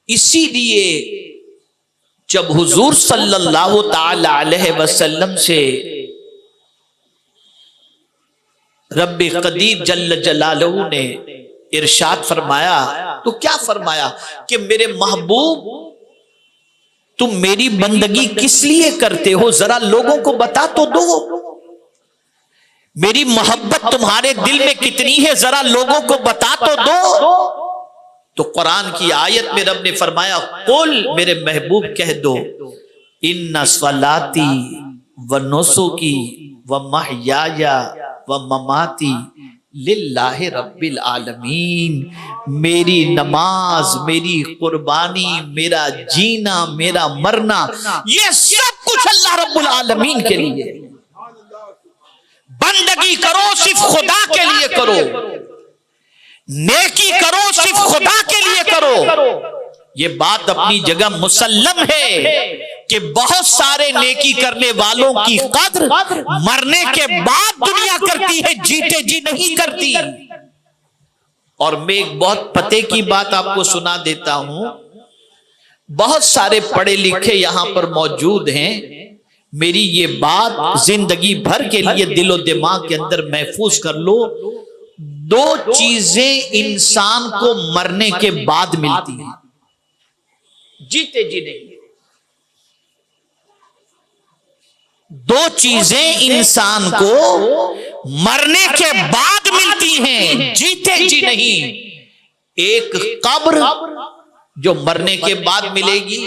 इसीलिए जब हुजूर सल्लल्लाहु ताला अलैहि वसल्लम से रब्बे कदीर जल्ल जलालहू ने इरशाद फरमाया, तो क्या फरमाया कि मेरे महबूब तुम मेरी बंदगी किस लिए करते हो, जरा लोगों को बता तो दो। मेरी मोहब्बत तुम्हारे दिल में कितनी है, जरा लोगों को बता तो दो। तो कुरान की आयत में रब ने फरमाया, कुल मेरे महबूब कह दो, इन्ना सलाती व नुसुकी व महयाया व ममाती लिल्लाहि रब्बिल आलमीन। मेरी नमाज, मेरी कुर्बानी, मेरा जीना, मेरा मरना, ये सब कुछ अल्लाह रब्बुल आलमीन के लिए। बंदगी करो सिर्फ खुदा के लिए करो, नेकी करो सिर्फ खुदा के लिए करो। ये बात अपनी जगह मुसल्लम है कि बहुत सारे नेकी करने वालों की कद्र मरने के बाद दुनिया करती है, जीते जी नहीं करती। और मैं एक बहुत पते की बात आपको सुना देता हूं, बहुत सारे पढ़े लिखे यहां पर मौजूद हैं। मेरी ये बात जिंदगी भर के लिए दिलो दिमाग के अंदर महफूज कर लो। दो चीजें इंसान को मरने के बाद मिलती हैं, जीते जी नहीं। दो चीजें इंसान को मरने के बाद मिलती हैं, जीते जी नहीं। एक कब्र जो मरने के बाद मिलेगी,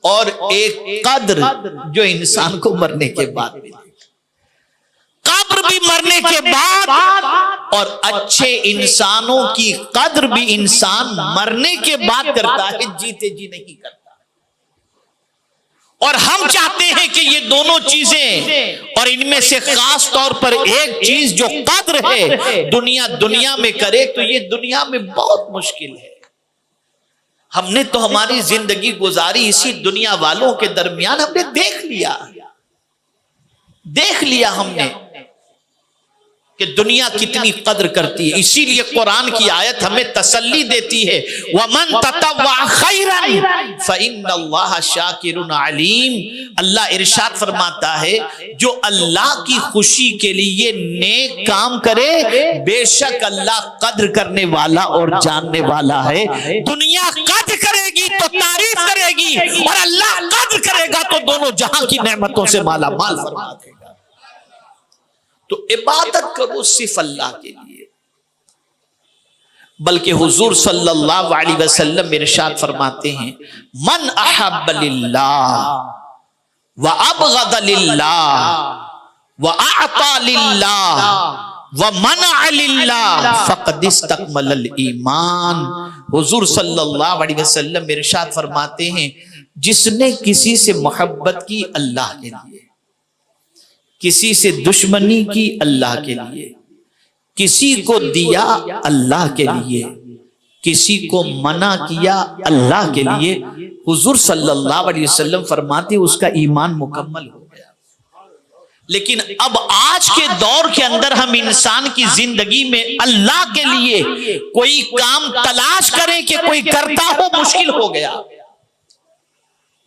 और एक कद्र जो इंसान को मरने के बाद मिलेगी। कब्र भी मरने के बाद, और अच्छे इंसानों की कद्र भी इंसान मरने के बाद करता है, जीते जी नहीं करता। और हम चाहते हैं कि ये दोनों चीजें, और इनमें से खास तौर पर एक चीज जो कद्र है, दुनिया में करे, तो ये दुनिया में बहुत मुश्किल है। हमने तो हमारी जिंदगी गुजारी इसी दुनिया वालों के दरमियान, हमने देख लिया हमने कि दुनिया कितनी कद्र करती है। इसीलिए कुरान की आयत हमें तसल्ली देती है, वमन ततव्वा खैरन फइन्नल्लाह शाकिरुन अलीम। अल्लाह इरशाद फरमाता है, जो अल्लाह की खुशी के लिए नेक काम करे, बेशक अल्लाह कद्र करने वाला और जानने वाला है। दुनिया कद्र करेगी तो तारीफ करेगी, और अल्लाह कद्र करेगा तो दोनों जहां की नेमतों से माला माल फरमा देगा। तो इबादत करो सिर्फ अल्लाह के लिए। बल्कि हुजूर सल्लल्लाहु अलैहि वसल्लम इरशाद फरमाते हैं, मन अहब्ब लिल्लाह व अबगद लिल्लाह व अअता लिल्लाह व मनअ लिल्लाह फक़द इस्तकमल ईमान। हुजूर सल्लल्लाहु अलैहि वसल्लम इरशाद फरमाते हैं, जिसने किसी से मोहब्बत की अल्लाह के लिए, किसी से दुश्मनी की अल्लाह के लिए, किसी को दिया अल्लाह के लिए, किसी को मना किया अल्लाह के लिए, हुजूर सल्लल्लाहु अलैहि वसल्लम फरमाते उसका ईमान मुकम्मल हो गया। लेकिन अब आज के दौर के अंदर हम इंसान की जिंदगी में अल्लाह के लिए कोई काम तलाश करें कि कोई करता हो, मुश्किल हो गया।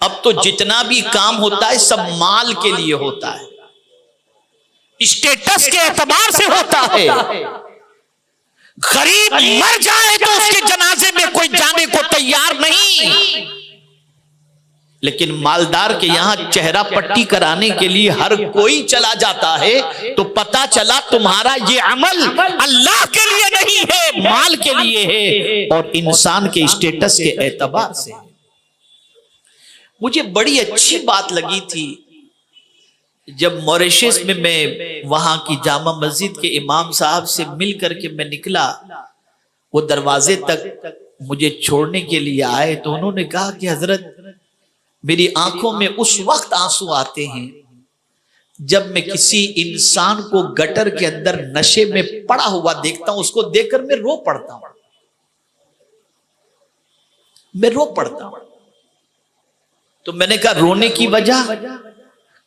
अब तो जितना भी काम होता है सब माल के लिए होता है, स्टेटस के एतबार से होता है। गरीब मर जाए तो उसके जनाजे में कोई जाने को तैयार नहीं, लेकिन मालदार के यहां चेहरा पट्टी कराने के लिए हर कोई चला जाता है। तो पता चला तुम्हारा ये अमल अल्लाह के लिए नहीं है, माल के लिए है, और इंसान के स्टेटस के एतबार से। मुझे बड़ी अच्छी बात लगी थी जब मॉरिशस में मैं वहां की जामा मस्जिद के इमाम साहब से मिल करके मैं निकला, वो दरवाजे तक मुझे छोड़ने के लिए आए, तो उन्होंने कहा कि हजरत, मेरी आंखों में उस वक्त आंसू आते हैं जब मैं किसी इंसान को गटर के अंदर नशे में पड़ा हुआ देखता हूं, उसको देखकर मैं रो पड़ता हूं। तो मैंने कहा रोने की वजह?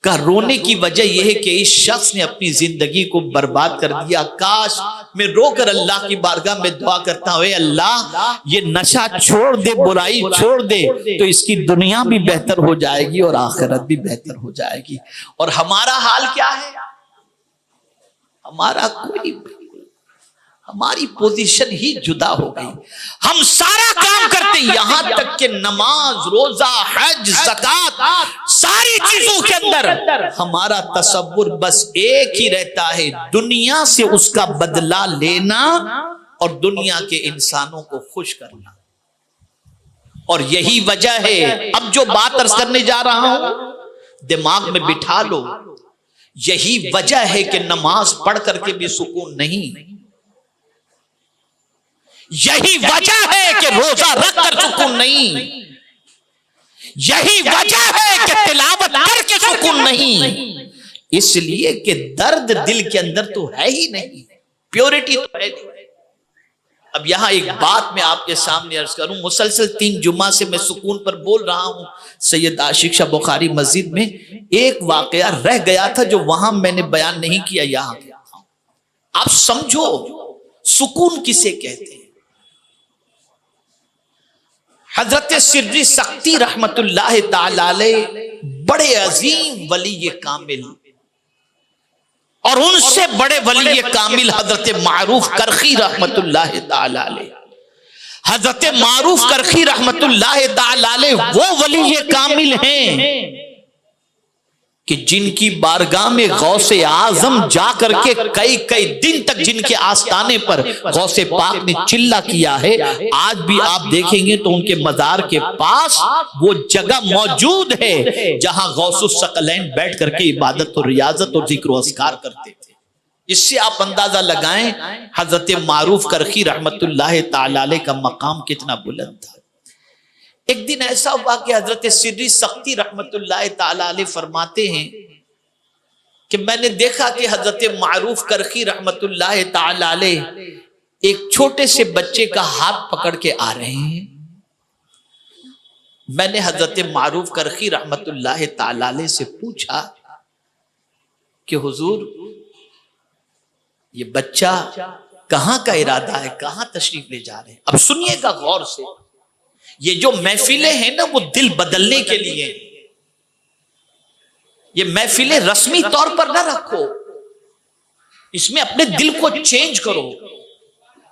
का रोने की वजह यह है कि इस शख्स ने अपनी जिंदगी को बर्बाद कर दिया। काश मैं रोकर अल्लाह की बारगाह में दुआ करता हूँ, अल्लाह ये नशा छोड़ दे, बुराई छोड़ दे, तो इसकी दुनिया भी बेहतर हो जाएगी और आखिरत भी बेहतर हो जाएगी। और हमारा हाल क्या है? हमारी पोजीशन ही जुदा हो गई। हम सारा काम करते, यहां तक कि नमाज, रोजा, हज, ज़कात, सारी चीजों के अंदर हमारा तसव्वुर बस एक ही रहता है, दुनिया से उसका बदला लेना और दुनिया के इंसानों को खुश करना। और यही वजह है, अब जो बात अर्ज करने जा रहा हूं दिमाग में बिठा लो, यही वजह है कि नमाज पढ़ करके भी सुकून नहीं, यही वजह है कि रोजा रख कर सुकून नहीं, यही वजह है कि तिलावत करके सुकून नहीं, इसलिए कि दर्द दिल के अंदर तो है ही नहीं, प्योरिटी तो है नहीं। अब यहां एक बात मैं आपके सामने अर्ज करूं, मुसलसल 3 जुम्मा से मैं सुकून पर बोल रहा हूं। सैयद आशिक शाह बुखारी मस्जिद में एक वाकया रह गया था जो वहां मैंने बयान नहीं किया, यहां आप समझो सुकून किसे कहते हैं। हजरत सिर्री सख्ती रहमतुल्लाह ताला अलैह बड़े अजीम वली कामिल, और उनसे बड़े वली कामिल हजरत मारूफ करखी रहमतुल्लाह ताला अलैह। हजरत मारूफ करखी रहमतुल्लाह ताला अलैह वो वली कामिल हैं कि जिनकी बारगाह में गौसे आजम जा करके कई कई दिन तक जिनके आस्थाने पर गौसे पाक ने चिल्ला किया है, आज भी आप देखेंगे तो उनके मजार के पास वो जगह मौजूद है जहां गौसुस सकलैन बैठ करके इबादत और रियाजत और जिक्र अस्कार करते थे। इससे आप अंदाजा लगाएं हजरत मारूफ करखी रहमतुल्लाह ताला अलैह का मकाम कितना बुलंद था। एक दिन ऐसा हुआ कि हजरत सिर्री सख्ती रहमतुल्लाह ताला अलैह फरमाते हैं कि मैंने देखा कि हजरत मारूफ करखी रहमतुल्लाह ताला अलैह एक छोटे से बच्चे का हाथ पकड़ के आ रहे हैं। मैंने हजरत मारूफ करखी रहमतुल्लाह ताला अलैह से पूछा कि हुजूर ये बच्चा कहां का इरादा है, कहां तशरीफ ले जा रहे हैं? अब सुनिएगा गौर से, ये जो महफिलें हैं ना वो दिल बदलने के लिए, ये महफिलें रस्मी तौर पर ना रखो, इसमें अपने दिल को चेंज करो,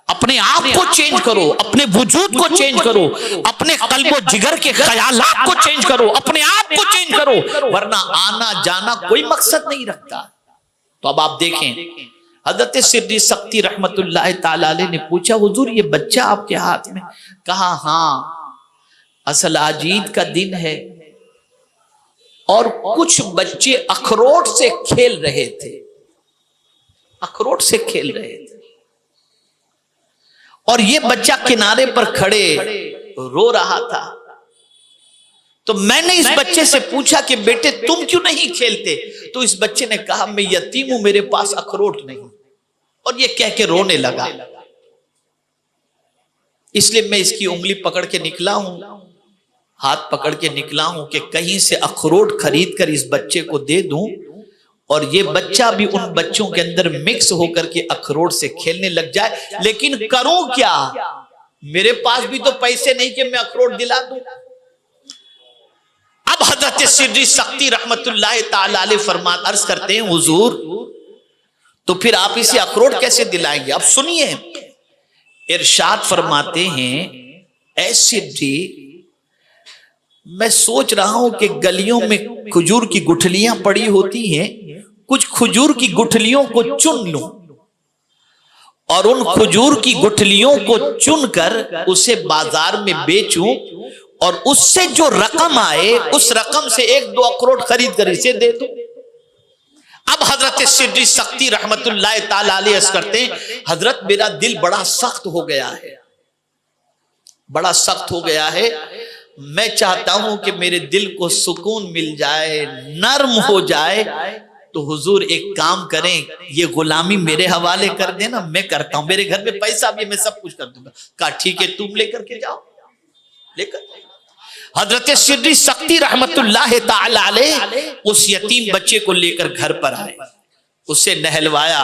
अपने आप को चेंज करो, अपने वजूद को चेंज करो, अपने कल्बो जिगर के ख्यालात को चेंज करो, अपने आप को चेंज करो, वरना आना जाना कोई मकसद नहीं रखता। तो अब आप देखें हजरत सिर्री सख्ती रहमतुल्लाह ताला अलैह ने पूछा, हुजूर ये बच्चा आपके हाथ में? कहा हाँ, असल आजीद का दिन है और कुछ बच्चे अखरोट से खेल रहे थे, अखरोट से खेल रहे थे, और ये बच्चा किनारे पर खड़े रो रहा था। तो मैंने इस बच्चे से पूछा कि बेटे तुम क्यों नहीं खेलते? तो इस बच्चे ने कहा मैं यतीम हूं, मेरे पास अखरोट नहीं, और ये कह के रोने लगा। इसलिए मैं इसकी उंगली पकड़ के निकला हूं, हाथ पकड़ के निकला हूं कि कहीं से अखरोट खरीद कर इस बच्चे को दे दूं और ये बच्चा भी उन बच्चों के अंदर मिक्स होकर के अखरोट से खेलने लग जाए। लेकिन करूं क्या, मेरे पास भी तो पैसे नहीं कि मैं अखरोट दिला दूं। अब हजरत सिर्री सख्ती रहमतुल्लाह ताला अलैह फरमान अर्ज करते हैं, हुजूर तो फिर आप इसे अखरोट कैसे दिलाएंगे? अब सुनिए, इरशाद फरमाते हैं, ऐसे भी मैं सोच रहा हूं कि गलियों में खजूर की गुठलियां पड़ी होती हैं, कुछ खजूर की गुठलियों को चुन लूं और उन खजूर की गुठलियों को चुनकर उसे बाजार में बेचूं और उससे जो रकम आए उस रकम से 1-2 अखरोट खरीद कर इसे दे दूं। अब हजरत सिर्री सख्ती रहमतुल्लाह ताला अलैह अर्ज करते हैं, हजरत मेरा दिल बड़ा सख्त हो गया है, बड़ा सख्त हो गया है, मैं चाहता हूं कि मेरे दिल को सुकून मिल जाए, नर्म हो जाए, तो हुजूर एक काम करें, ये गुलामी मेरे हवाले कर देना, मैं करता हूं, मेरे घर में पैसा भी, मैं सब कुछ कर दूंगा। कहा ठीक है, तुम लेकर के जाओ, लेकर हजरत सिर्री सख्ती रहमतुल्लाह ताला अलैह उस यतीम बच्चे को लेकर घर पर आए, उसे नहलवाया,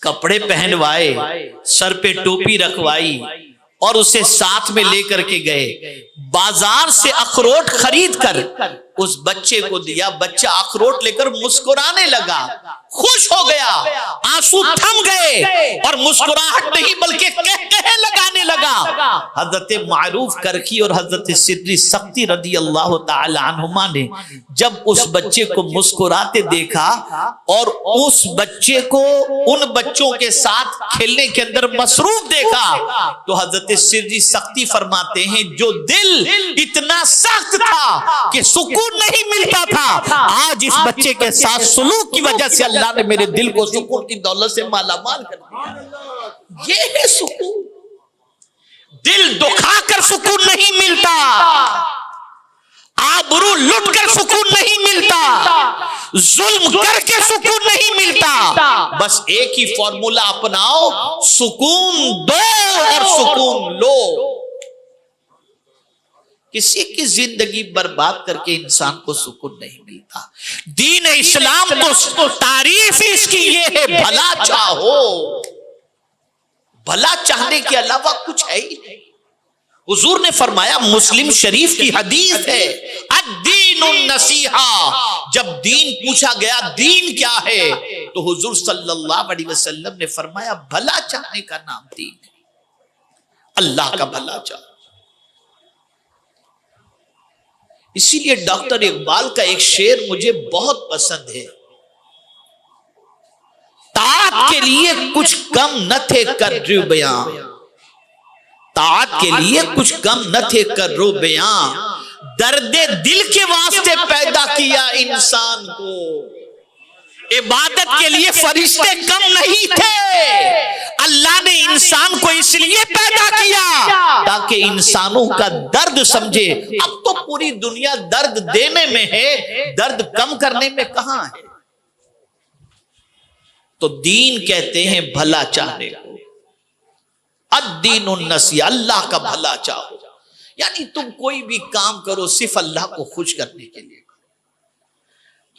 कपड़े पहनवाए, सर पे टोपी रखवाई और उसे साथ में लेकर के गए। बाजार से अखरोट खरीद कर उस बच्चे को दिया। बच्चा अखरोट लेकर मुस्कुराने लगा, खुश हो गया, आंसू थम गए और मुस्कुराहट नहीं बल्कि कहकहे लगाने लगा। हजरत मारूफ करकी और हजरत सिद्री सख्ती रदी अल्लाह ताला अन्हुमा ने जब उस बच्चे को मुस्कुराते देखा और उस बच्चे को उन बच्चों के साथ खेलने के अंदर मसरूफ देखा, तो हजरत सिद्री सख्ती फरमाते हैं जो दिल इतना सख्त था कि सुकून नहीं मिलता था, आज इस बच्चे के साथ सुलूक की वजह से अल्लाह ने मेरे दिल को सुकून की दौलत से मालामाल कर दिया। ये है सुकून। दिल दुखाकर सुकून नहीं मिलता, आबरू लुट कर सुकून नहीं मिलता, जुल्म करके सुकून नहीं मिलता। बस एक ही फॉर्मूला अपनाओ, सुकून दो और सुकून लो। किसी की जिंदगी बर्बाद करके इंसान को सुकून नहीं मिलता। दीन इस्लाम तो तारीफ इसकी ये है, भला चाहो। भला चाहने के अलावा कुछ है ही नहीं। हुजूर ने फरमाया, मुस्लिम शरीफ की हदीस है, अद्दीनुन नसीहा। जब दीन पूछा गया दीन क्या है, तो हुजूर सल्लल्लाहु अलैहि वसल्लम ने फरमाया भला चाहने का नाम दीन है। अल्लाह का भला चाहो। इसीलिए डॉक्टर इकबाल का एक शेर मुझे बहुत पसंद है, ताअत के लिए कुछ कम न थे कर्रो बयां, ताअत के लिए कुछ कम न थे कर्रो बयां, दर्दे दिल के वास्ते पैदा किया इंसान को, इबादत के लिए फरिश्ते कम नहीं थे, अल्लाह ने इंसान को इसलिए पैदा किया ताकि इंसानों का दर्द समझे। अब तो पूरी दुनिया दर्द देने में है, दर्द कम करने में कहां है। तो दीन कहते हैं भला चाहने को, अद्दीनुन नसीहा, अल्लाह का भला चाहो। यानी तुम कोई भी काम करो सिर्फ अल्लाह को खुश करने के लिए,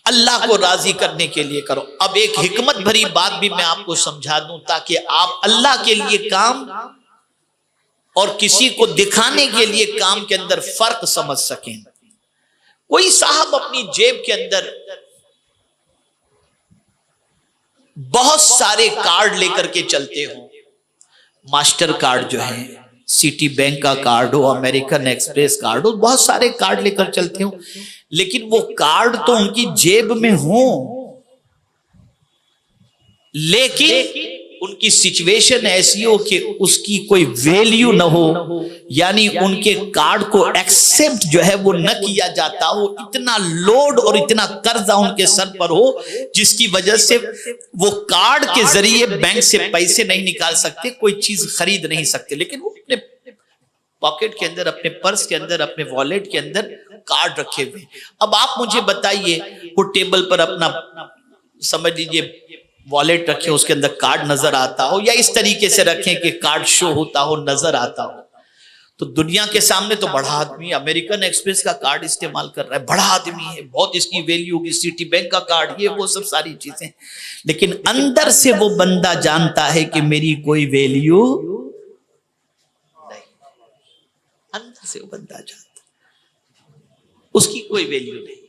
अल्लाह को राजी करने के लिए करो। अब एक हिकमत भरी बात भी मैं आपको समझा दूं ताकि आप अल्लाह के लिए काम और किसी को दिखाने के लिए काम के अंदर फर्क समझ सकें। कोई साहब अपनी जेब के अंदर बहुत सारे कार्ड लेकर के चलते हो, मास्टर कार्ड जो है, सिटी बैंक का कार्ड हो, अमेरिकन एक्सप्रेस कार्ड हो, बहुत सारे कार्ड लेकर चलते हो, लेकिन वो कार्ड तो उनकी जेब में हो, लेकिन उनकी सिचुएशन ऐसी हो कि उसकी कोई वैल्यू ना हो, यानी उनके कार्ड को एक्सेप्ट जो है वो न किया जाता हो, इतना लोड और इतना कर्जा उनके सर पर हो जिसकी वजह से वो कार्ड के जरिए बैंक से पैसे नहीं निकाल सकते, कोई चीज खरीद नहीं सकते, लेकिन वो अपने पॉकेट के अंदर, अपने पर्स के अंदर, अपने वॉलेट के अंदर कार्ड रखे हुए। अब आप मुझे बताइए, वो टेबल पर अपना समझ लीजिए वॉलेट रखे, उसके अंदर कार्ड नजर आता हो, या इस तरीके से रखें कि कार्ड शो होता हो, नजर आता हो, तो दुनिया के सामने तो बड़ा आदमी अमेरिकन एक्सप्रेस का कार्ड इस्तेमाल कर रहा है, बड़ा आदमी है, बहुत इसकी वैल्यू होगी, सिटी बैंक का कार्ड, ये वो सब सारी चीजें, लेकिन अंदर से वो बंदा जानता है कि मेरी कोई वैल्यू नहीं। अंदर से वो बंदा जानता उसकी कोई वैल्यू नहीं।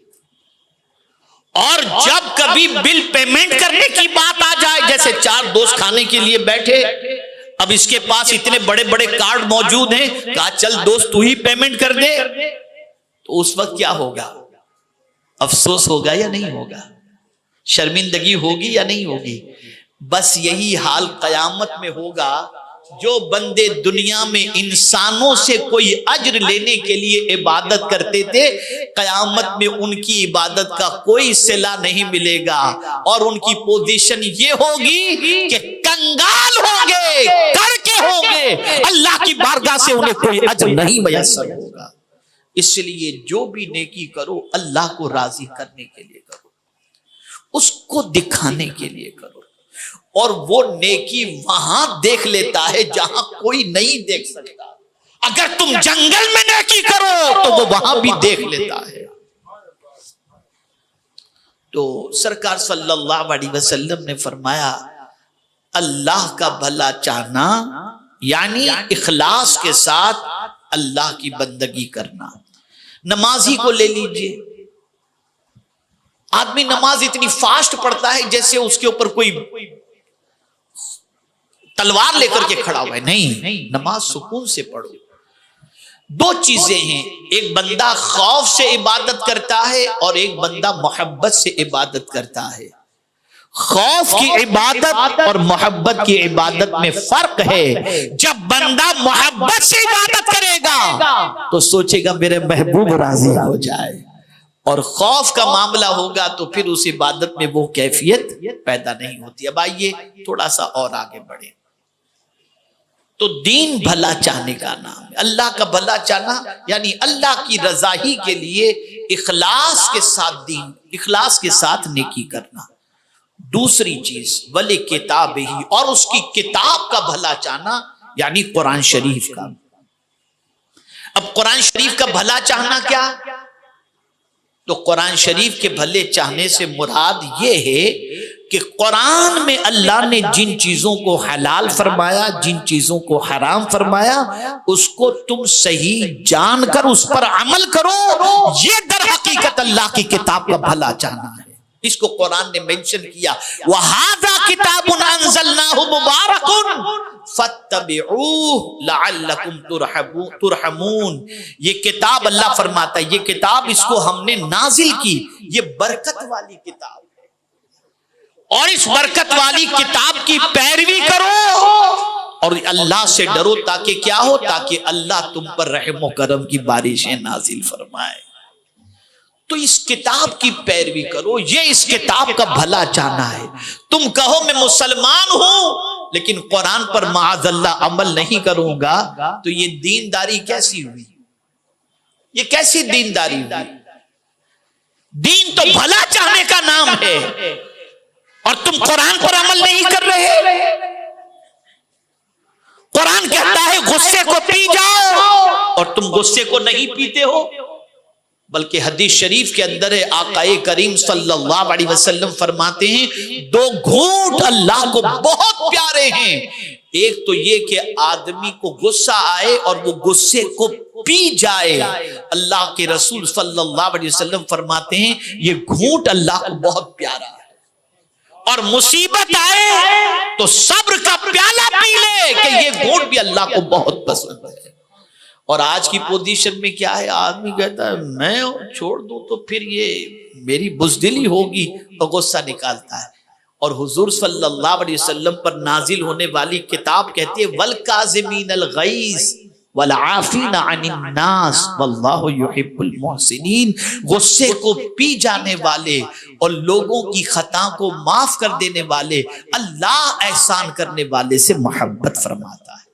और जब कभी बिल पेमेंट करने की बात आ जाए, जैसे चार दोस्त खाने के लिए बैठे, अब इसके पास इतने बड़े बड़े कार्ड मौजूद हैं, कहा चल दोस्त तू ही पेमेंट कर दे, तो उस वक्त क्या होगा? अफसोस होगा या नहीं होगा? शर्मिंदगी होगी या नहीं होगी? बस यही हाल कयामत में होगा। जो बंदे दुनिया में इंसानों से कोई अज्र लेने के लिए इबादत करते थे, कयामत में उनकी इबादत का कोई सिला नहीं मिलेगा, और उनकी पोजीशन ये होगी कि कंगाल होंगे, करके होंगे, अल्लाह की बारगाह से उन्हें कोई अज्र नहीं मयस्सर होगा। इसलिए जो भी नेकी करो अल्लाह को राजी करने के लिए करो, उसको दिखाने के लिए करो, और वो नेकी वहां देख लेता है जहां कोई नहीं देख सकता। अगर तुम जंगल में नेकी करो तो वो वहां भी देख लेता है। तो सरकार सल्लल्लाहु अलैहि वसल्लम ने फरमाया, अल्लाह का भला चाहना यानी इखलास के साथ अल्लाह की बंदगी करना। नमाजी को ले लीजिए, आदमी नमाज इतनी फास्ट पढ़ता है जैसे उसके ऊपर कोई तलवार लेकर के खड़ा हुआ है। नहीं, नमाज सुकून से पढ़ो। दो चीजें हैं, एक बंदा खौफ से इबादत करता है और एक बंदा मोहब्बत से इबादत करता है। खौफ की इबादत और मोहब्बत की इबादत में फर्क है। जब बंदा मोहब्बत से इबादत करेगा तो सोचेगा मेरे महबूब राजी हो जाए, और खौफ का मामला होगा तो फिर उस इबादत में वो कैफियत पैदा नहीं होती। अब आइए थोड़ा सा और आगे बढ़े। तो दीन भला चाहने का नाम है। अल्लाह का भला चाहना यानी अल्लाह की रजाई के लिए इखलास के साथ दीन, इखलास के साथ नेकी करना। दूसरी चीज वले किताब ही, और उसकी किताब का भला चाहना यानी कुरान शरीफ का। अब कुरान शरीफ का भला चाहना क्या? तो कुरान शरीफ के भले चाहने से मुराद ये है कि कुरान में अल्लाह ने जिन चीजों को हलाल फरमाया, जिन चीजों को हराम फरमाया, उसको तुम सही जानकर उस पर अमल करो। ये दर हकीकत अल्लाह की किताब का भला चाहना है। इसको कुरान ने मेंशन किया, वहाज़ा किताबुन अंज़लनाहु मुबारकुन फत्तबिऊहु लअल्लकुम तुरहमून। ये किताब अल्लाह फरमाता है, ये किताब इसको हमने नाजिल की, ये बरकत वाली किताब है, और इस बरकत वाली किताब की पैरवी करो और अल्लाह से डरो, ताकि क्या हो, ताकि अल्लाह तुम पर रहम करम की बारिशें नाजिल फरमाए। तो इस किताब की पैरवी करो, ये इस किताब का भला चाहना है। तुम कहो मैं मुसलमान हूं लेकिन कुरान पर माअज़ल्लाह अमल नहीं करूंगा, तो ये दीनदारी कैसी हुई? ये कैसी दीनदारी हुई? दीन तो भला चाहने का नाम है और तुम कुरान पर अमल नहीं कर रहे। कुरान कहता है गुस्से को पी जाओ और तुम गुस्से को नहीं पीते हो। बल्कि हदीस शरीफ के अंदर है, आकाए करीम सल्लल्लाहु अलैहि वसल्लम फरमाते हैं, दो घूंट अल्लाह को बहुत प्यारे हैं। एक तो ये कि आदमी को गुस्सा आए और वो गुस्से को पी जाए। अल्लाह के रसूल सल्लल्लाहु अलैहि वसल्लम फरमाते हैं ये घूंट अल्लाह को बहुत प्यारा है। और मुसीबत आए तो सब्र का प्याला पी ले कि ये घूंट भी अल्लाह को बहुत पसंद है। और आज की पोजीशन में क्या है, आदमी कहता है मैं छोड़ दूं तो फिर ये मेरी बुज़दिली होगी, और गुस्सा निकालता है। और हुजूर सल्लल्लाहु अलैहि वसल्लम पर नाजिल होने वाली किताब कहती है वल काज़िमीनल गैज़ वल आफ़ीना अनिन नास वल्लाहु युहिब्बुल मुहसिनीन। गुस्से को पी जाने वाले और लोगों की खता को माफ कर देने वाले, अल्लाह एहसान करने वाले से मोहब्बत फरमाता है।